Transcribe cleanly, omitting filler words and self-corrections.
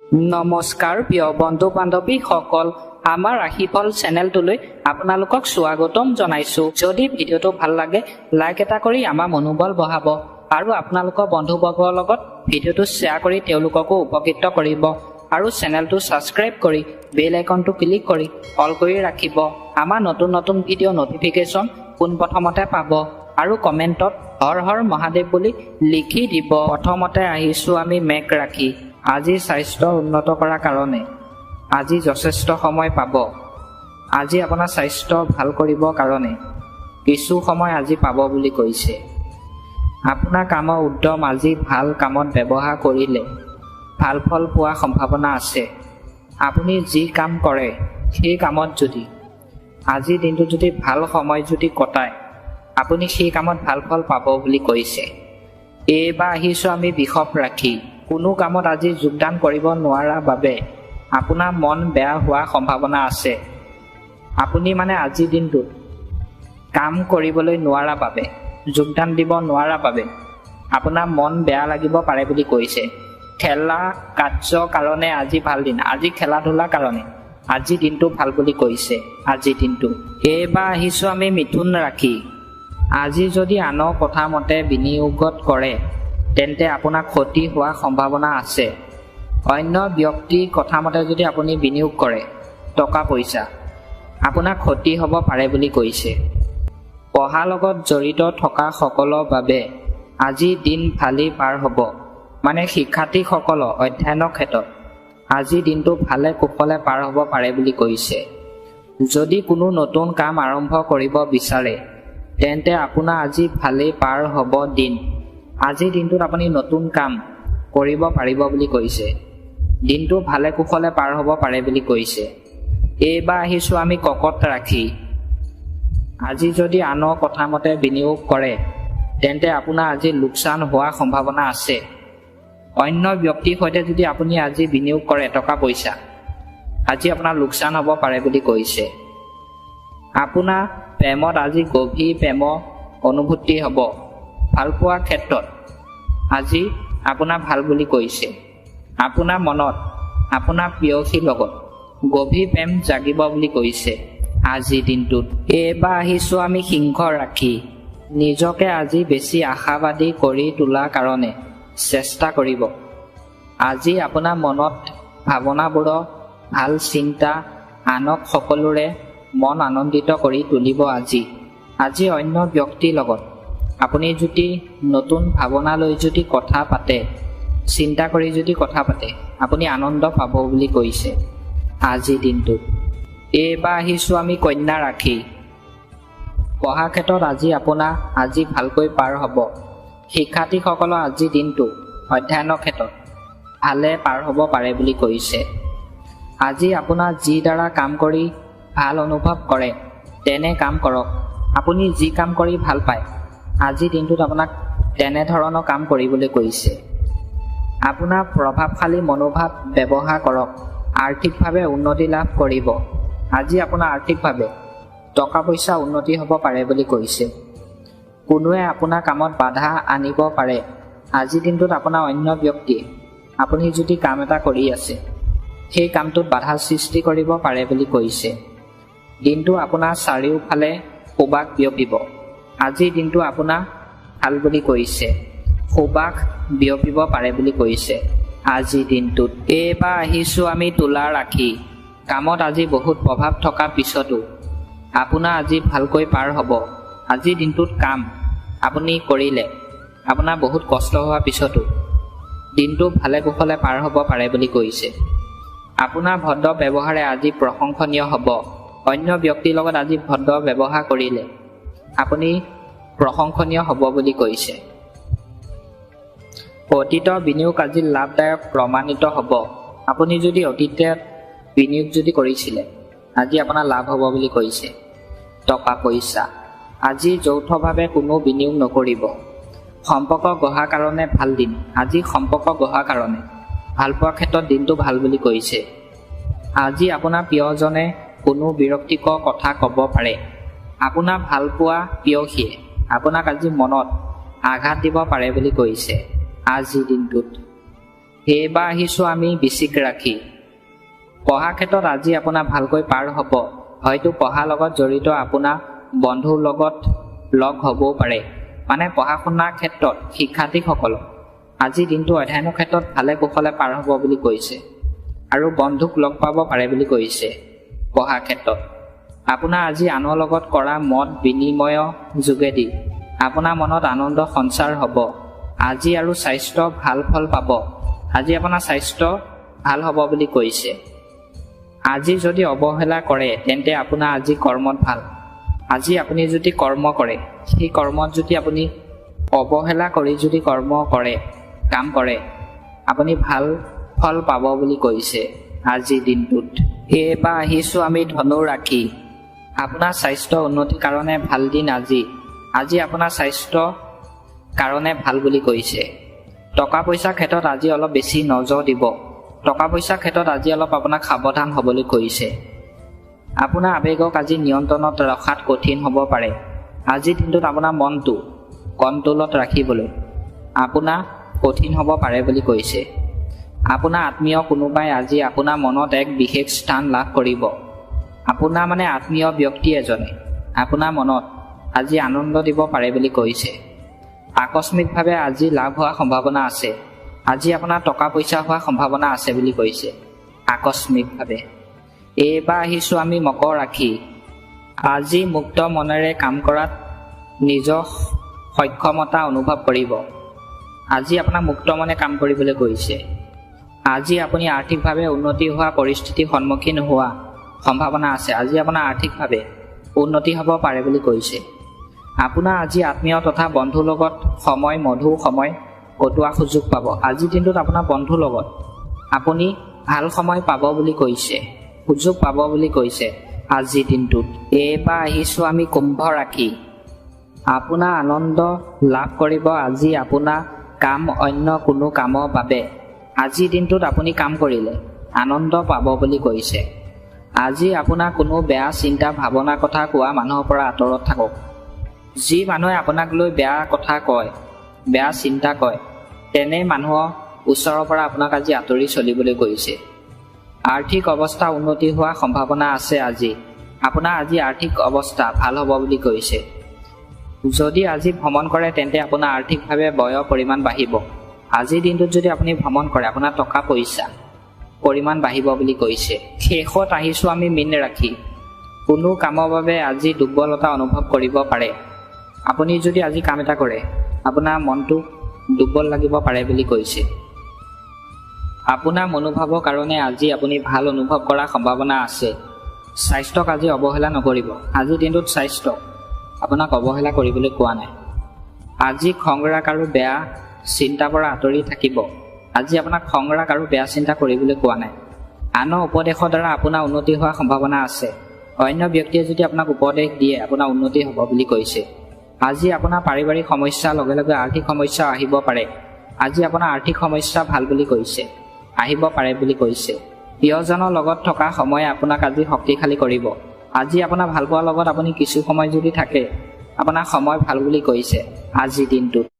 নমস্কাৰ প্ৰিয় বন্ধু বান্ধৱী সকল, আমাৰ ৰাশিফল চেনেলটোলৈ আপোনালোকক স্বাগতম জনাইছো। যদি ভিডিঅ'টো ভাল লাগে লাইক এটা কৰি আমাৰ মনোবল বঢ়াব আৰু আপোনালোকৰ বন্ধুবৰ্গৰ লগত ভিডিঅ'টো শ্বেয়াৰ কৰি তেওঁলোককো উপকৃত কৰিব আৰু চেনেলটো ছাবস্ক্ৰাইব কৰি বেল আইকনটো ক্লিক কৰি অল কৰি ৰাখিব। আমাৰ নতুন নতুন ভিডিঅ' নটিফিকেশ্যন পোনপ্ৰথমতে পাব আৰু কমেণ্টত হৰ হৰ মহাদেৱ বুলি লিখি দিব। প্ৰথমতে আহিছোঁ আমি মেঘ ৰাশি। আজি স্বাস্থ্য উন্নত কৰাৰ কাৰণে আজি যথেষ্ট সময় পাব। আজি আপোনাৰ স্বাস্থ্য ভাল কৰিবৰ কাৰণে কিছু সময় আজি পাব বুলি কৈছে। আপোনাৰ কামৰ উদ্যম আজি ভাল কামত ব্যৱহাৰ কৰিলে ভাল ফল পোৱাৰ সম্ভাৱনা আছে। আপুনি যি কাম কৰে সেই কামত যদি আজিৰ দিনটো যদি ভাল সময় যদি কটায় আপুনি সেই কামত ভাল ফল পাব বুলি কৈছে। এইবাৰ আহিছোঁ আমি বৃষভ ৰাশি। কোনো কামত আজি যোগদান কৰিব নোৱাৰাৰ বাবে আপোনাৰ মন বেয়া হোৱাৰ সম্ভাৱনা আছে। আপুনি আজিৰ দিনটোত কাম কৰিবলৈ নোৱাৰাৰ বাবে যোগদান দিব নোৱাৰাৰ বাবে আপোনাৰ মন বেয়া লাগিব পাৰে বুলি কৈছে। খেলা কাৰ্যৰ কাৰণে আজি ভাল দিন। আজি খেলা ধূলাৰ কাৰণে আজিৰ দিনটো ভাল বুলি কৈছে। আজিৰ দিনটো এইবাৰ আহিছোঁ আমি মিথুন ৰাশি। আজি যদি আনৰ কথা মতে বিনিয়োগত কৰে তেন্তে আপোনাৰ ক্ষতি হোৱাৰ সম্ভাৱনা আছে। অন্য ব্যক্তিৰ কথা মতে যদি আপুনি বিনিয়োগ কৰে টকা পইচা আপোনাৰ ক্ষতি হ'ব পাৰে বুলি কৈছে। পঢ়াৰ লগত জড়িত থকা সকলৰ বাবে আজি দিন ভালেই পাৰ হ'ব। শিক্ষাৰ্থীসকলৰ অধ্যয়নৰ ক্ষেত্ৰত আজি দিনটো ভালে কুশলে পাৰ হ'ব পাৰে বুলি কৈছে। যদি কোনো নতুন কাম আৰম্ভ কৰিব বিচাৰে তেন্তে আপোনাৰ আজি ভালেই পাৰ হ'ব দিন। আজিৰ দিনটোত আপুনি নতুন কাম কৰিব পাৰিব বুলি কৈছে। দিনটো ভালে কুশলে পাৰ হ'ব পাৰে বুলি কৈছে। এইবাৰ আহিছোঁ আমি কৰ্কট ৰাশি। আজি যদি আনৰ কথা মতে বিনিয়োগ কৰে তেন্তে আপোনাৰ আজি লোকচান হোৱাৰ সম্ভাৱনা আছে। অন্য ব্যক্তিৰ সৈতে যদি আপুনি আজি বিনিয়োগ কৰে টকা পইচা আজি আপোনাৰ লোকচান হ'ব পাৰে বুলি কৈছে। আপোনাৰ প্ৰেমত আজি গভীৰ প্ৰেমৰ অনুভূতি হ'ব। ভালপোৱাৰ ক্ষেত্ৰত আজি আপোনাৰ ভাল বুলি কৈছে। আপোনাৰ মনত আপোনাৰ প্ৰেয়সীৰ লগত গভীৰ প্ৰেম জাগিব বুলি কৈছে আজিৰ দিনটোত। এইবাৰ আহিছোঁ আমি সিংহ ৰাশি। নিজকে আজি বেছি আশাবাদী কৰি তোলাৰ কাৰণে চেষ্টা কৰিব। আজি আপোনাৰ মনত ভাৱনাবোৰৰ ভাল চিন্তা আনক সকলোৰে মন আনন্দিত কৰি তুলিব। আজি অন্য ব্যক্তিৰ লগত আপুনি যদি নতুন ভাৱনা লৈ যদি কথা পাতে চিন্তা কৰি যদি কথা পাতে আপুনি আনন্দ পাব বুলি কৈছে আজিৰ দিনটোত। এইবাৰ আহিছোঁ আমি কন্যা ৰাশি। পঢ়াৰ ক্ষেত্ৰত আপোনাৰ আজি ভালকৈ পাৰ হ'ব। শিক্ষাৰ্থীসকলৰ আজিৰ দিনটো অধ্যয়নৰ ক্ষেত্ৰত ভালে পাৰ হ'ব পাৰে বুলি কৈছে। আজি আপোনাৰ যি দ্বাৰা কাম কৰি ভাল অনুভৱ কৰে তেনে কাম কৰক। আপুনি যি কাম কৰি ভাল পায় আজিৰ দিনটোত আপোনাক তেনেধৰণৰ কাম কৰিবলৈ কৈছে। আপোনাৰ প্ৰভাৱশালী মনোভাৱ ব্যৱহাৰ কৰক। আৰ্থিকভাৱে উন্নতি লাভ কৰিব। আজি আপোনাৰ আৰ্থিকভাৱে টকা পইচা উন্নতি হ'ব পাৰে বুলি কৈছে। কোনোৱে আপোনাৰ কামত বাধা আনিব পাৰে। আজিৰ দিনটোত আপোনাৰ অন্য ব্যক্তিয়ে আপুনি যদি কাম এটা কৰি আছে সেই কামটোত বাধা সৃষ্টি কৰিব পাৰে বুলি কৈছে। দিনটো আপোনাৰ চাৰিওফালে সুবাস বিয়পিব। আজিৰ দিনটো আপোনাৰ ভাল বুলি কৈছে। সুবাস বিয়পিব পাৰে বুলি কৈছে আজিৰ দিনটোত। এইবাৰ আহিছোঁ আমি তুলা ৰাশি। কামত আজি বহুত প্ৰভাৱ থকাৰ পিছতো আপোনাৰ আজি ভালকৈ পাৰ হ'ব। আজিৰ দিনটোত কাম আপুনি কৰিলে আপোনাৰ বহুত কষ্ট হোৱাৰ পিছতো দিনটো ভালে কুশলে পাৰ হ'ব পাৰে বুলি কৈছে। আপোনাৰ ভদ্ৰ ব্যৱহাৰে আজি প্ৰশংসনীয় হ'ব। অন্য ব্যক্তিৰ লগত আজি ভদ্ৰ ব্যৱহাৰ কৰিলে আপুনি প্ৰশংসনীয় হ'ব বুলি কৈছে। অতীতৰ বিনিয়োগ আজি লাভদায়ক প্ৰমাণিত হ'ব। আপুনি যদি অতীতত বিনিয়োগ যদি কৰিছিলে আজি আপোনাৰ লাভ হ'ব বুলি কৈছে। টকা পইচা আজি যৌথভাৱে কোনো বিনিয়োগ নকৰিব। সম্পৰ্ক গঢ়াৰ কাৰণে ভাল দিন। আজি সম্পৰ্ক গঢ়াৰ কাৰণে ভালপোৱাৰ ক্ষেত্ৰত দিনটো ভাল বুলি কৈছে। আজি আপোনাৰ প্ৰিয়জনে কোনো বিৰক্তিকৰ কথা ক'ব পাৰে। আপোনাৰ ভালপোৱা প্ৰেয়সীয়ে আপোনাক আজি মনত আঘাত দিব পাৰে বুলি কৈছে আজিৰ দিনটোত। এইবাৰ আহিছোঁ আমি বৃশ্চিক ৰাশি। পঢ়া ক্ষেত্ৰত আজি আপোনাৰ ভালকৈ পাৰ হ'ব। হয়তো পঢ়াৰ লগত জড়িত আপোনাৰ বন্ধুৰ লগত লগ হ'বও পাৰে। মানে পঢ়া শুনাৰ ক্ষেত্ৰত শিক্ষাৰ্থীসকলক আজি দিনটো অধ্যয়নৰ ক্ষেত্ৰত ভালে কুশলে পাৰ হ'ব বুলি কৈছে আৰু বন্ধুক লগ পাব পাৰে বুলি কৈছে। পঢ়াৰ ক্ষেত্ৰত আপোনাৰ আজি আনৰ লগত কৰা মত বিনিময়ৰ যোগেদি আপোনাৰ মনত আনন্দ সঞ্চাৰ হ'ব। আজি আৰু স্বাস্থ্য ভাল ফল পাব। আজি আপোনাৰ স্বাস্থ্য ভাল হ'ব বুলি কৈছে। আজি যদি অৱহেলা কৰে তেন্তে আপোনাৰ আজি কৰ্মত ভাল। আজি আপুনি যদি কৰ্ম কৰে, সেই কৰ্মত যদি আপুনি অৱহেলা কৰি যদি কাম কৰে আপুনি ভাল ফল পাব বুলি কৈছে আজিৰ দিনটোত। এইবাৰ আহিছোঁ আমি ধনু ৰাশি। আপোনাৰ স্বাস্থ্য উন্নতিৰ কাৰণে ভাল দিন আজি। আজি আপোনাৰ স্বাস্থ্য কাৰণে ভাল বুলি কৈছে। টকা পইচাৰ ক্ষেত্ৰত আজি অলপ বেছি নজৰ দিব। টকা পইচাৰ ক্ষেত্ৰত আজি অলপ আপোনাক সাৱধান হ'বলৈ কৈছে। আপোনাৰ আৱেগক আজি নিয়ন্ত্ৰণত ৰখাত কঠিন হ'ব পাৰে। আজিৰ দিনটোত আপোনাৰ মনটো কণ্ট্ৰলত ৰাখিবলৈ আপোনাৰ কঠিন হ'ব পাৰে বুলি কৈছে। আপোনাৰ আত্মীয় কোনোবাই আজি আপোনাৰ মনত এক বিশেষ স্থান লাভ কৰিব। আপোনাৰ আত্মীয় ব্যক্তি এজনে আপোনাৰ মনত আজি আনন্দ দিব পাৰে বুলি কৈছে। আকস্মিকভাৱে আজি লাভ হোৱাৰ সম্ভাৱনা আছে। আজি আপোনাৰ টকা পইচা হোৱাৰ সম্ভাৱনা আছে বুলি কৈছে আকস্মিকভাৱে। এইবাৰ আহিছোঁ আমি মকৰ ৰাশি। আজি মুক্ত মনেৰে কাম কৰাত নিজৰ সক্ষমতা অনুভৱ কৰিব। আজি আপোনাক মুক্ত মনে কাম কৰিবলৈ কৈছে। আজি আপুনি আৰ্থিকভাৱে উন্নতি হোৱা পৰিস্থিতিৰ সন্মুখীন হোৱা সম্ভাৱনা আছে। আজি আপোনাৰ আৰ্থিকভাৱে উন্নতি হ'ব পাৰে বুলি কৈছে। আপোনাৰ আজি আত্মীয় তথা বন্ধুৰ লগত মধুৰ সময় কটোৱা সুযোগ পাব। আজিৰ দিনটোত আপোনাৰ বন্ধুৰ লগত আপুনি ভাল সময় পাব বুলি কৈছে, সুযোগ পাব বুলি কৈছে আজিৰ দিনটোত। এইবাৰ আহিছোঁ আমি কুম্ভ ৰাশি। আপোনাৰ আনন্দ লাভ কৰিব আজি আপোনাৰ কাম অন্য কোনো কামৰ বাবে। আজিৰ দিনটোত আপুনি কাম কৰিলে আনন্দ পাব বুলি কৈছে। আজি আপোনাৰ কোনো বেয়া চিন্তা ভাৱনাৰ কথা কোৱা মানুহৰ পৰা আঁতৰত থাকক। যি মানুহে আপোনাক লৈ বেয়া কথা কয়, বেয়া চিন্তা কয়, তেনে মানুহৰ ওচৰৰ পৰা আপোনাক আজি আঁতৰি চলিবলৈ কৈছে। আৰ্থিক অৱস্থা উন্নতি হোৱাৰ সম্ভাৱনা আছে। আজি আপোনাৰ আৰ্থিক অৱস্থা ভাল হ'ব বুলি কৈছে। যদি আজি ভ্ৰমণ কৰে তেন্তে আপোনাৰ আৰ্থিকভাৱে ব্যয়ৰ পৰিমাণ বাঢ়িব। আজিৰ দিনটোত যদি আপুনি ভ্ৰমণ কৰে আপোনাৰ টকা পইচা পৰিমাণ বাঢ়িব বুলি কৈছে। শেষত আহিছোঁ আমি মীন ৰাশি। কোনো কামৰ বাবে আজি দুৰ্বলতা অনুভৱ কৰিব পাৰে। আপুনি যদি আজি কাম এটা কৰে আপোনাৰ মনটো দুৰ্বল লাগিব পাৰে বুলি কৈছে। আপোনাৰ মনোভাৱৰ কাৰণে আজি আপুনি ভাল অনুভৱ কৰাৰ সম্ভাৱনা আছে। স্বাস্থ্যক আজি অৱহেলা নকৰিব। আজিৰ দিনটোত স্বাস্থ্য আপোনাক অৱহেলা কৰিবলৈ কোৱা নাই। আজি খং ৰাগ আৰু বেয়া চিন্তাৰ পৰা আঁতৰি থাকিব। আজি আপোনাক খং ৰাগ আৰু বেয়া চিন্তা কৰিবলৈ কোৱা নাই। আনৰ উপদেশৰ দ্বাৰা আপোনাৰ উন্নতি হোৱাৰ সম্ভাৱনা আছে। অন্য ব্যক্তিয়ে যদি আপোনাক উপদেশ দিয়ে আপোনাৰ উন্নতি হ'ব বুলি কৈছে। আজি আপোনাৰ পাৰিবাৰিক সমস্যাৰ লগে লগে আৰ্থিক সমস্যা আহিব পাৰে। আজি আপোনাৰ আৰ্থিক সমস্যা ভাল বুলি কৈছে, আহিব পাৰে বুলি কৈছে। প্ৰিয়জনৰ লগত থকা সময় আপোনাক আজি শক্তিশালী কৰিব। আজি আপোনাৰ ভালপোৱাৰ লগত আপুনি কিছু সময় যদি থাকে আপোনাৰ সময় ভাল বুলি কৈছে আজিৰ দিনটোত।